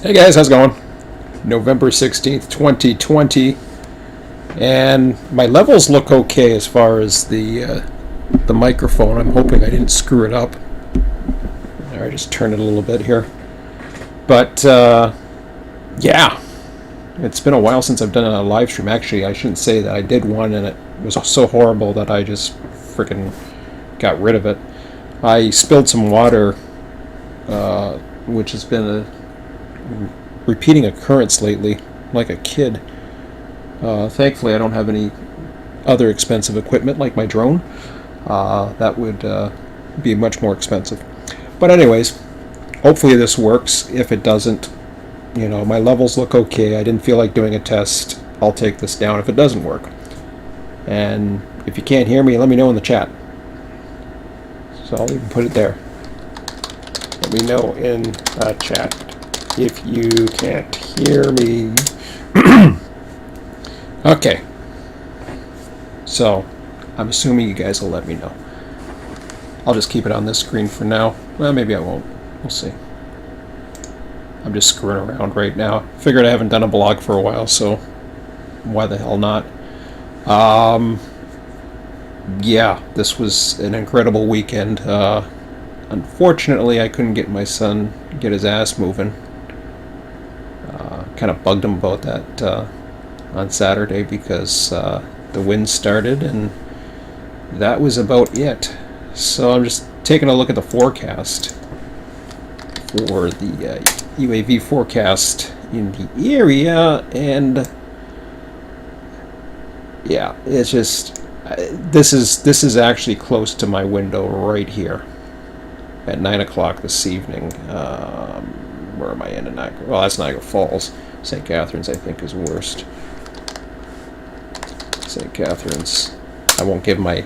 Hey guys, how's it going? November 16th, 2020. And my levels look okay as far as the microphone. I'm hoping I didn't screw it up. I just turned it a little bit here. But yeah, it's been a while since I've done a live stream. Actually, I shouldn't say that. I did one and it was so horrible that I just freaking got rid of it. I spilled some water, which has been a repeating occurrence lately, like a kid. Thankfully, I don't have any other expensive equipment like my drone. That would be much more expensive. But anyways, hopefully this works. If it doesn't, my levels look okay. I didn't feel like doing a test. I'll take this down if it doesn't work. And if you can't hear me, let me know in the chat. So I'll even put it there. Let me know in the chat if you can't hear me. Okay. So, I'm assuming you guys will let me know. I'll just keep it on this screen for now. Well, maybe I won't. We'll see. I'm just screwing around right now. Figured I haven't done a blog for a while, so why the hell not? Yeah, this was an incredible weekend. Unfortunately, I couldn't get my son get his ass moving. Kind of bugged him about that on Saturday because the wind started, and that was about it. So I'm just taking a look at the forecast for the UAV forecast in the area, and yeah, it's just this is actually close to my window right here at 9 o'clock this evening. Where am I in Niagara? Well, that's Niagara Falls. St. Catharines, I think, is worst. St. Catharines. I won't give my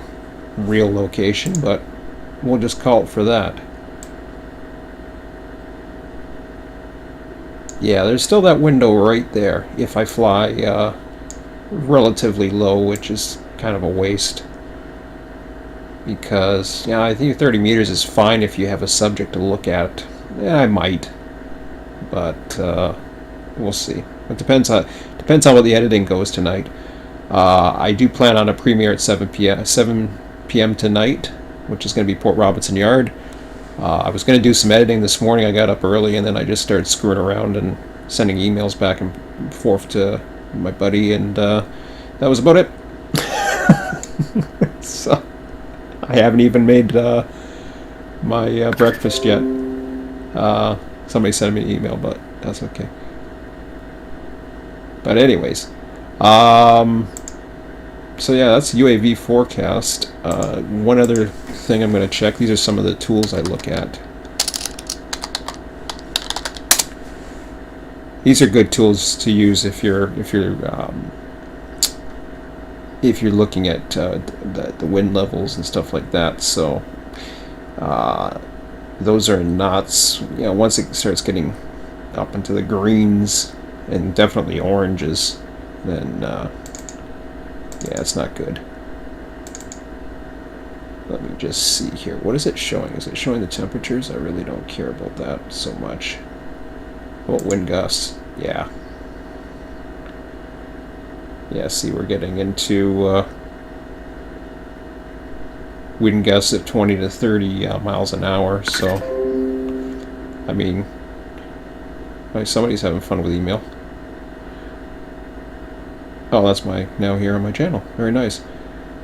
real location, but we'll just call it for that. Yeah, there's still that window right there if I fly relatively low, which is kind of a waste. Because, I think 30 meters is fine if you have a subject to look at. Yeah, I might. But we'll see. It depends on what the editing goes tonight. I do plan on a premiere at 7 p.m. tonight, which is going to be Port Robinson Yard. I was going to do some editing this morning. I got up early, and then I just started screwing around and sending emails back and forth to my buddy, and that was about it. So I haven't even made my breakfast yet. Somebody sent me an email, but that's okay. But anyways, so yeah, that's UAV forecast. One other thing I'm going to check. These are some of the tools I look at. These are good tools to use if you're looking at the wind levels and stuff like that. So those are knots. Once it starts getting up into the greens and definitely oranges, then yeah, it's not good. Let me just see here. What is it showing? Is it showing the temperatures? I really don't care about that so much. What wind gusts? Yeah. Yeah, see, we're getting into wind gusts of 20 to 30 miles an hour, so I mean, somebody's having fun with email. Oh, that's my now here on my channel. Very nice.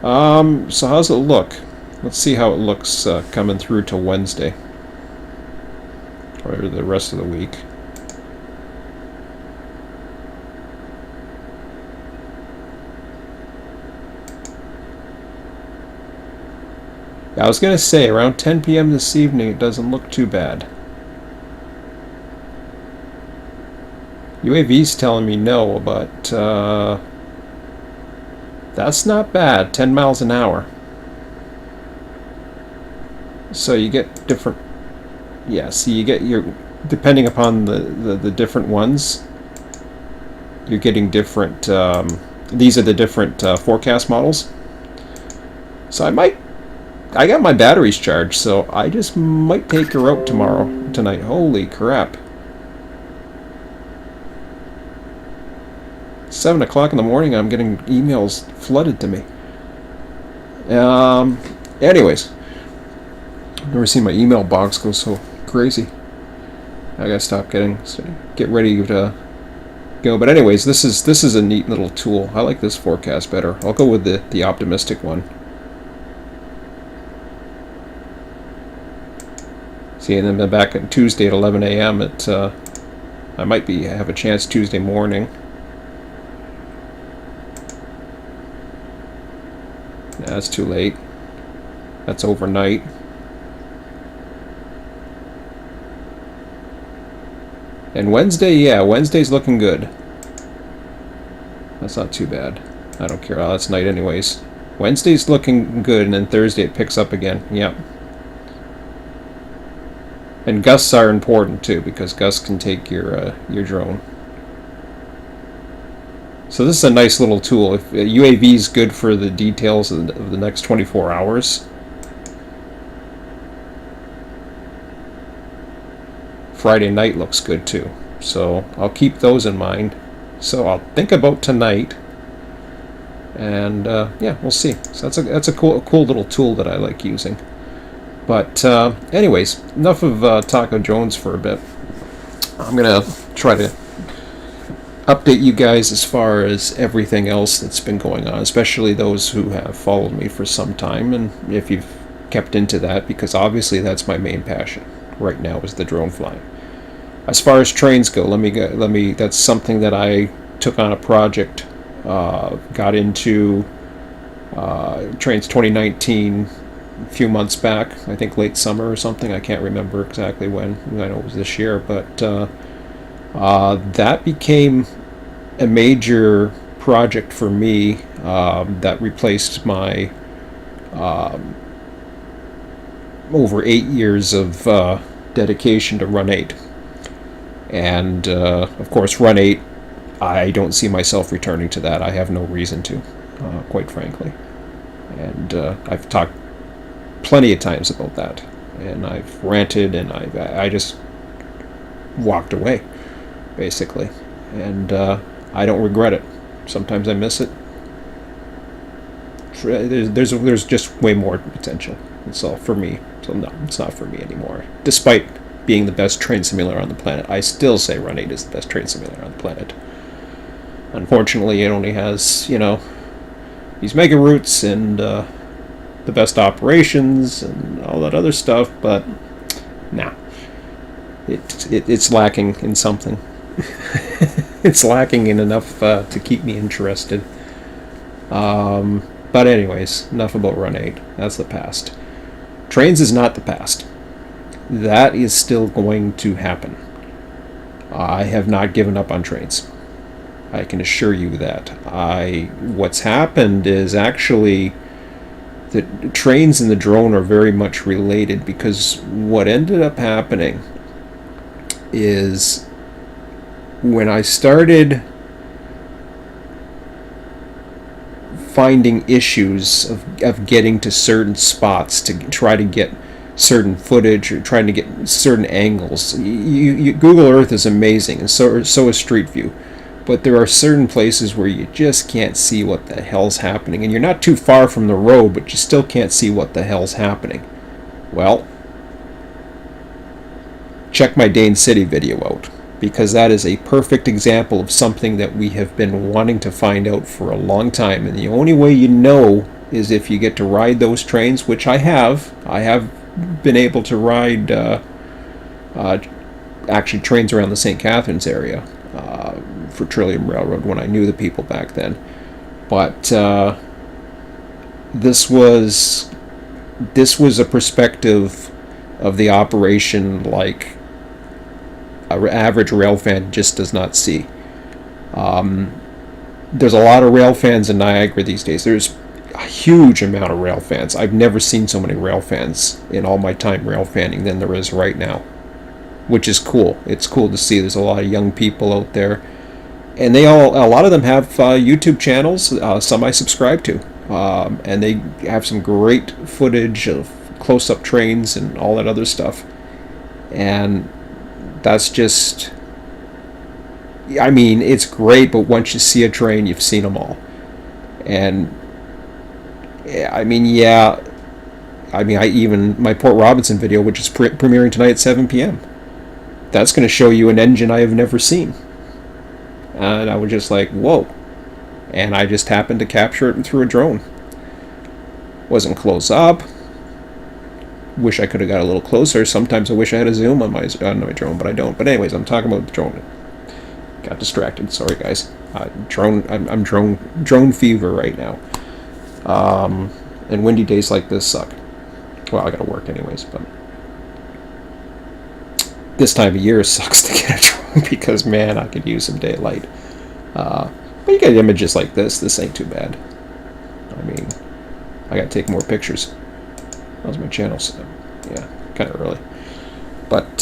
So how's it look? Let's see how it looks coming through to Wednesday, or the rest of the week. I was going to say, around 10 p.m. this evening, it doesn't look too bad. UAV's telling me no, but that's not bad. 10 miles an hour. So you get different... Yeah, see, you get your... Depending upon the different ones, you're getting different... these are the different forecast models. So I got my batteries charged, so I just might take her out tonight. Holy crap. 7 o'clock in the morning, I'm getting emails flooded to me. Anyways, I've never seen my email box go so crazy. I gotta get ready to go. But anyways, this is a neat little tool. I like this forecast better. I'll go with the optimistic one. See, and then back on Tuesday at 11 a.m. I might have a chance Tuesday morning. Nah, that's too late. That's overnight. And Wednesday, yeah, Wednesday's looking good. That's not too bad. I don't care. Oh, that's night anyways. Wednesday's looking good, and then Thursday it picks up again. Yep. And gusts are important too, because gusts can take your drone. So this is a nice little tool. If UAV is good for the details of the next 24 hours. Friday night looks good too. So I'll keep those in mind. So I'll think about tonight. And yeah, we'll see. So that's a cool little tool that I like using. But anyways, enough of Taco Jones for a bit. I'm gonna try to update you guys as far as everything else that's been going on, especially those who have followed me for some time, and if you've kept into that, because obviously that's my main passion right now is the drone flying. As far as trains go, let me. That's something that I took on a project, got into Trains 2019 a few months back. I think late summer or something. I can't remember exactly when. I know it was this year, but that became a major project for me. That replaced my over 8 years of dedication to Run 8. And of course, Run 8, I don't see myself returning to that. I have no reason to, quite frankly. And I've talked plenty of times about that. And I've ranted, and I just walked away, basically. And I don't regret it. Sometimes I miss it. There's just way more potential. It's all for me. So no, it's not for me anymore. Despite being the best train simulator on the planet, I still say Run 8 is the best train simulator on the planet. Unfortunately, it only has, these mega routes and the best operations and all that other stuff, but nah. It's lacking in something. It's lacking in enough to keep me interested. But anyways, enough about Run 8. That's the past. Trains is not the past. That is still going to happen. I have not given up on trains. I can assure you that. What's happened is actually the trains and the drone are very much related, because what ended up happening is when I started finding issues of getting to certain spots to try to get certain footage or trying to get certain angles. Google Earth is amazing, and so is Street View. But there are certain places where you just can't see what the hell's happening. And you're not too far from the road, but you still can't see what the hell's happening. Well, check my Dane City video out, because that is a perfect example of something that we have been wanting to find out for a long time. And the only way you know is if you get to ride those trains, which I have. I have been able to ride actually trains around the St. Catharines area for Trillium Railroad when I knew the people back then. But this was a perspective of the operation like an average rail fan just does not see. There's a lot of rail fans in Niagara these days. There's a huge amount of rail fans. I've never seen so many rail fans in all my time rail fanning than there is right now, which is cool. It's cool to see. There's a lot of young people out there, and a lot of them have YouTube channels. Some I subscribe to, and they have some great footage of close-up trains and all that other stuff. And that's just, I mean, it's great, but once you see a train, you've seen them all. And I mean, yeah, I mean, I even my Port Robinson video, which is premiering tonight at 7 p.m. That's going to show you an engine I have never seen. And I was just like, whoa. And I just happened to capture it through a drone. Wasn't close up. Wish I could have got a little closer. Sometimes I wish I had a zoom on my drone, but I don't. But anyways, I'm talking about the drone. Got distracted. Sorry, guys. I'm drone fever right now. And windy days like this suck. Well, I gotta work anyways, but this time of year sucks to get a drone because, man, I could use some daylight. But you get images like this. This ain't too bad. I mean, I gotta take more pictures. How's my channel set? Yeah, kind of early. But,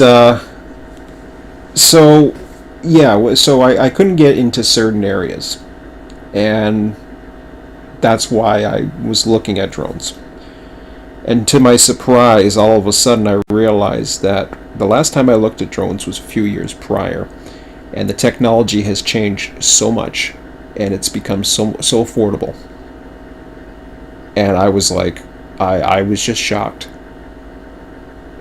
so, yeah, so I couldn't get into certain areas. And that's why I was looking at drones. And to my surprise, all of a sudden I realized that the last time I looked at drones was a few years prior. And the technology has changed so much. And it's become so affordable. And I was like, I was just shocked.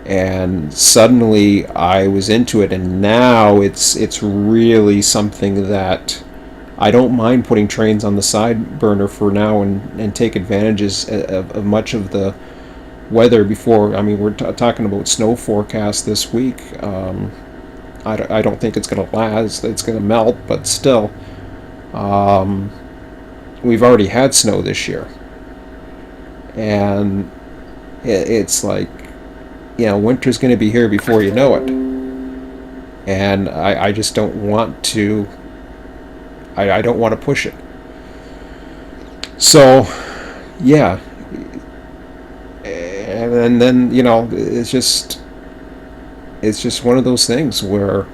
And suddenly I was into it, and now it's really something that I don't mind putting trains on the side burner for now and take advantages of much of the weather before. I mean, we're talking about snow forecast this week. I don't think it's going to last. It's going to melt, but still. We've already had snow this year. And it's like, you know, winter's going to be here before you know it. And I just don't want to, I don't want to push it. So, yeah. And then, you know, it's just one of those things where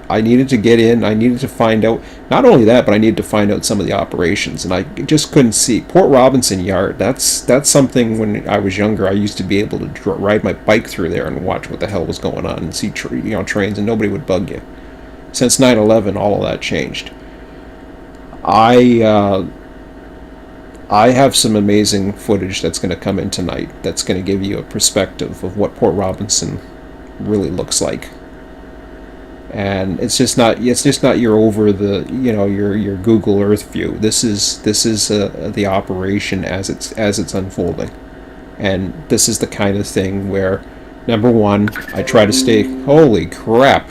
I needed to get in. I needed to find out, not only that, but I needed to find out some of the operations, and I just couldn't see. Port Robinson Yard, that's something when I was younger, I used to be able to ride my bike through there and watch what the hell was going on and see trains, and nobody would bug you. Since 9/11, all of that changed. I have some amazing footage that's going to come in tonight that's going to give you a perspective of what Port Robinson really looks like. And it's just not your over the, you know, your Google Earth view. This is the operation as it's unfolding, and this is the kind of thing where, number one, I try to stay. Holy crap!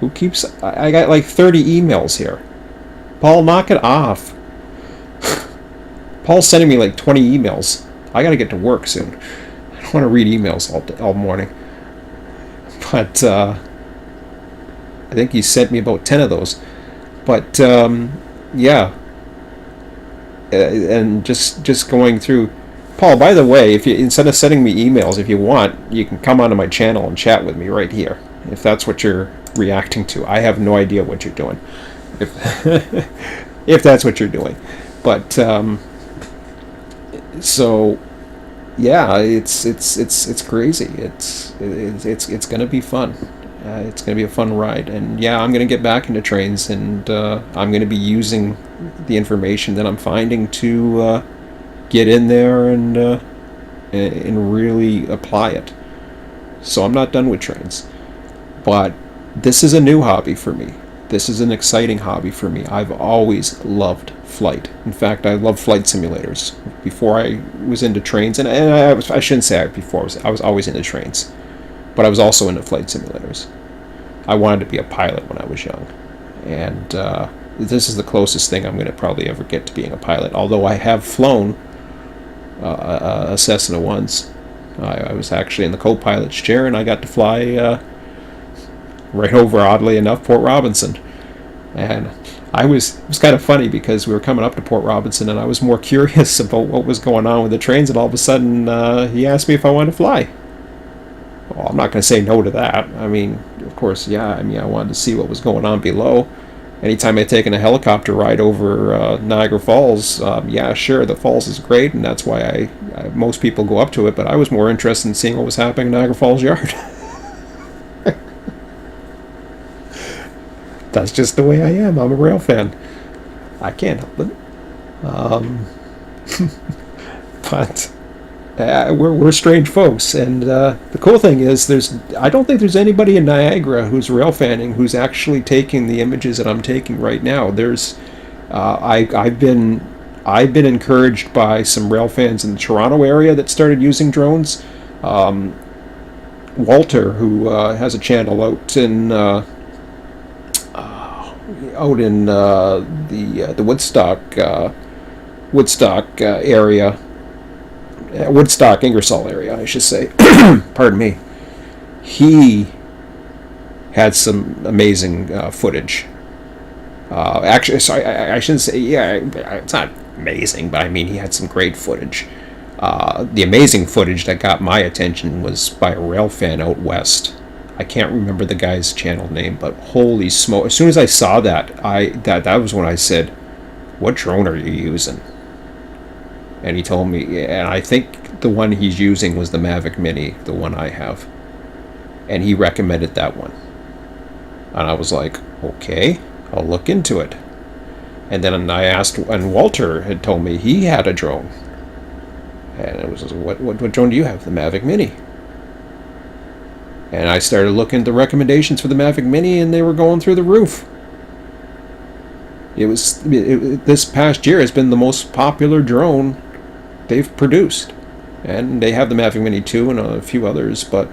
Who keeps? I got like 30 emails here. Paul, knock it off. Paul's sending me like 20 emails. I got to get to work soon. I don't want to read emails all morning. But I think he sent me about 10 of those. But yeah, and just going through. Paul, by the way, if you, instead of sending me emails, if you want, you can come onto my channel and chat with me right here, if that's what you're reacting to. I have no idea what you're doing, if if that's what you're doing. But so yeah, it's crazy. It's gonna be fun. It's going to be a fun ride, and yeah, I'm going to get back into trains, and I'm going to be using the information that I'm finding to get in there and really apply it. So I'm not done with trains, but this is a new hobby for me. This is an exciting hobby for me. I've always loved flight. In fact, I love flight simulators. Before I was into trains, and I shouldn't say before, I was always into trains. But I was also into flight simulators. I wanted to be a pilot when I was young. And this is the closest thing I'm going to probably ever get to being a pilot. Although I have flown a Cessna once. I was actually in the co-pilot's chair, and I got to fly right over, oddly enough, Port Robinson. And it was kind of funny because we were coming up to Port Robinson, and I was more curious about what was going on with the trains, and all of a sudden he asked me if I wanted to fly. Well, I'm not going to say no to that. I mean, of course, yeah. I mean, I wanted to see what was going on below. Anytime I'd taken a helicopter ride over Niagara Falls, yeah, sure, the falls is great, and that's why most people go up to it, but I was more interested in seeing what was happening in Niagara Falls Yard. That's just the way I am. I'm a rail fan. I can't help it. Um, but we're strange folks, and the cool thing is, I don't think there's anybody in Niagara who's rail fanning who's actually taking the images that I'm taking right now. I've been encouraged by some rail fans in the Toronto area that started using drones. Um, Walter, who has a channel out in the Woodstock area, Woodstock Ingersoll area, I should say. Pardon me. He had some amazing footage. Actually, sorry, I shouldn't say. Yeah, it's not amazing, but I mean, he had some great footage. The amazing footage that got my attention was by a rail fan out west. I can't remember the guy's channel name, but holy smoke! As soon as I saw that, that was when I said, "What drone are you using?" And he told me, and I think the one he's using was the Mavic Mini, the one I have, and he recommended that one. And I was like, okay, I'll look into it. And then I asked, and Walter had told me he had a drone. And it was, what drone do you have? The Mavic Mini. And I started looking at the recommendations for the Mavic Mini, and they were going through the roof. This past year has been the most popular drone they've produced. And they have the Mavic Mini 2 and a few others, but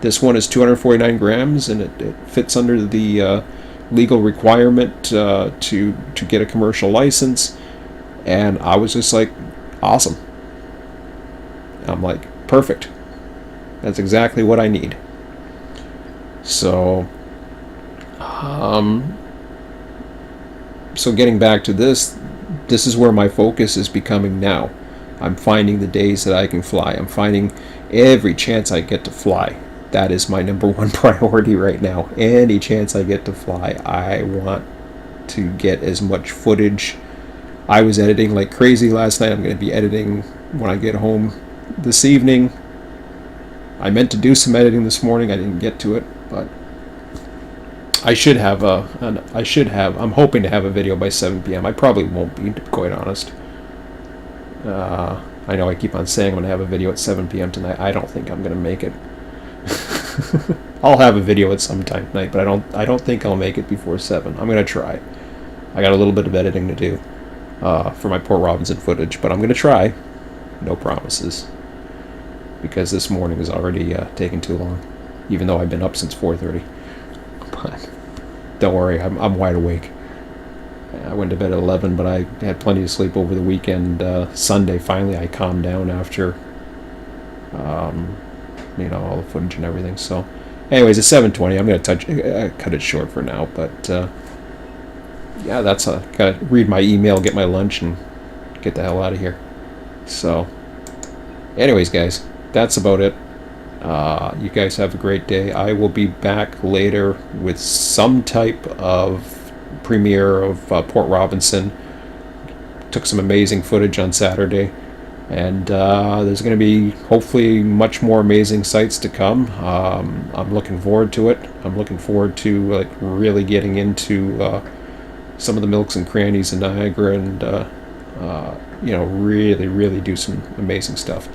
this one is 249 grams, and it fits under the legal requirement to get a commercial license. And I was just like, awesome. I'm like, perfect. That's exactly what I need. So, so getting back to this is where my focus is becoming now. I'm finding the days that I can fly. I'm finding every chance I get to fly. That is my number one priority right now. Any chance I get to fly, I want to get as much footage. I was editing like crazy last night. I'm going to be editing when I get home this evening. I meant to do some editing this morning. I didn't get to it, but I should have I'm hoping to have a video by 7 p.m. I probably won't be, to be quite honest. I know I keep on saying I'm going to have a video at 7 p.m. tonight. I don't think I'm going to make it. I'll have a video at some time tonight, but I don't think I'll make it before 7. I'm going to try. I got a little bit of editing to do for my Port Robinson footage, but I'm going to try. No promises. Because this morning is already taking too long, even though I've been up since 4:30. But don't worry, I'm wide awake. I went to bed at 11, but I had plenty of sleep over the weekend. Sunday, finally, I calmed down after, all the footage and everything. So, anyways, it's 7:20. I'm going to cut it short for now. But yeah, gotta read my email, get my lunch, and get the hell out of here. So, anyways, guys, that's about it. You guys have a great day. I will be back later with some type of premiere of Port Robinson. Took some amazing footage on Saturday, and there's going to be hopefully much more amazing sights to come. I'm looking forward to it. I'm looking forward to really getting into some of the nooks and crannies in Niagara, and really do some amazing stuff.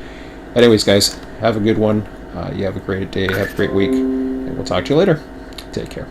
Anyways, guys, have a good one. You have a great day, have a great week, and we'll talk to you later. Take care.